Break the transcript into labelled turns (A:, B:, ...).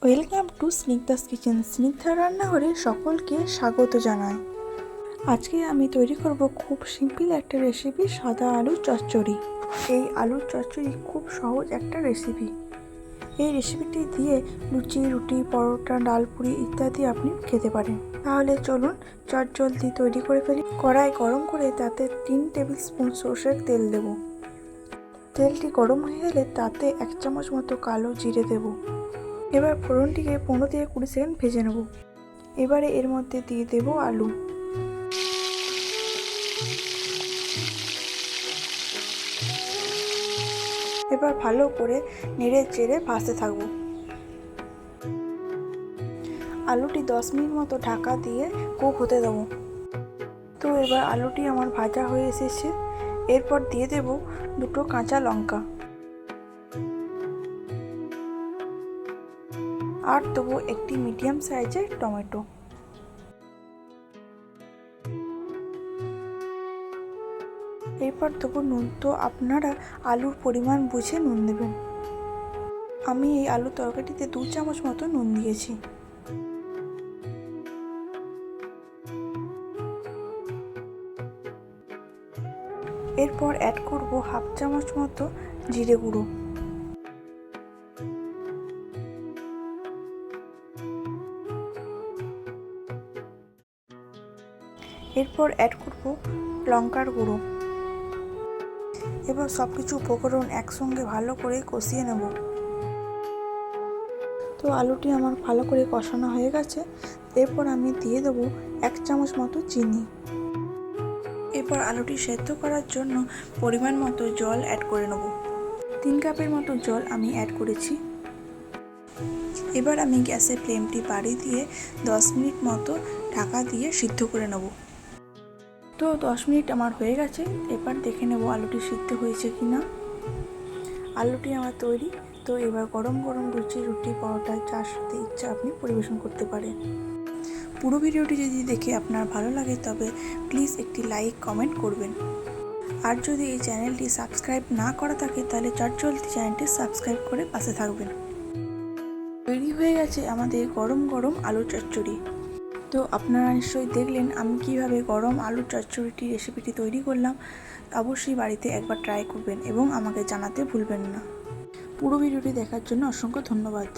A: Welcome to Snigdha's kitchen. Snigdha রান্নাঘরে সকলকে স্বাগত জানাই। আজকে আমি তৈরি করব খুব সিম্পল একটা রেসিপি, সাদা আলুর চচ্চড়ি। এই আলুর চচ্চড়ি খুব সহজ একটা রেসিপি। এই রেসিপিটি দিয়ে লুচি, রুটি, পরোটা, ডালপুরি ইত্যাদি আপনি খেতে পারেন। তাহলে চলুন চটজলদি তৈরি করে ফেলি। কড়াই গরম করে তাতে 3 টেবিল স্পুন সর্ষের তেল দেব। তেলটি গরম হয়ে গেলে তাতে 1 চামচ মতো কালো জিরে দেব। এবার ফোড়নটিকে 15 থেকে 20 সেকেন্ড ভেজে নেব। এবারে এর মধ্যে দিয়ে দেব আলু। এবার ভালো করে নেড়ে চেড়ে ভাজতে থাকবো। আলুটি 10 মিনিট মতো ঢাকা দিয়ে কুক হতে দেবো। তো এবার আলুটি আমার ভাজা হয়ে এসেছে। এরপর দিয়ে দেব 2 কাঁচা লঙ্কা আর দেবো একটি মিডিয়াম সাইজের টমেটো। এরপর দেবো নুন। তো আপনারা আলুর পরিমাণ বুঝে নুন দেবেন। আমি এই আলুর তরকারিতে 2 চামচ মতো নুন দিয়েছি। এরপর অ্যাড করব 1/2 চামচ মতো জিরে গুঁড়ো। এরপর অ্যাড করব লঙ্কার গুঁড়ো। এবার সব কিছু উপকরণ একসঙ্গে ভালো করে কষিয়ে নেব। তো আলুটি আমার ভালো করে কষানো হয়ে গেছে। এরপর আমি দিয়ে দেবো 1 চামচ মতো চিনি। এরপর আলুটি সেদ্ধ করার জন্য পরিমাণ মতো জল অ্যাড করে নেব। 3 কাপের মতো জল আমি অ্যাড করেছি। এবার আমি গ্যাসের ফ্লেমটি বাড়িয়ে দিয়ে 10 মিনিট মতো ঢাকা দিয়ে সিদ্ধ করে নেব। তো 10 মিনিট আমার হয়ে গেছে। এবার দেখে নেব আলুটি সিদ্ধ হয়েছে কি না। আলুটি আমার তৈরি। তো এবার গরম গরম লুচি, রুটি, পরোটা যার সাথে ইচ্ছা আপনি পরিবেশন করতে পারেন। পুরো ভিডিওটি যদি দেখে আপনার ভালো লাগে তবে প্লিজ একটি লাইক কমেন্ট করবেন। আর যদি এই চ্যানেলটি সাবস্ক্রাইব না করা থাকে তাহলে চটজলদি চ্যানেলটি সাবস্ক্রাইব করে পাশে থাকবেন। তৈরি হয়ে গেছে আমাদের গরম গরম আলুর চচ্চড়ি। তো আপনারা নিশ্চয়ই দেখলেন আমি কিভাবে গরম আলুর চচ্চড়িটি রেসিপিটি তৈরি করলাম। অবশ্যই বাড়িতে একবার ট্রাই করবেন এবং আমাকে জানাতে ভুলবেন না। পুরো ভিডিওটি দেখার জন্য অসংখ্য ধন্যবাদ।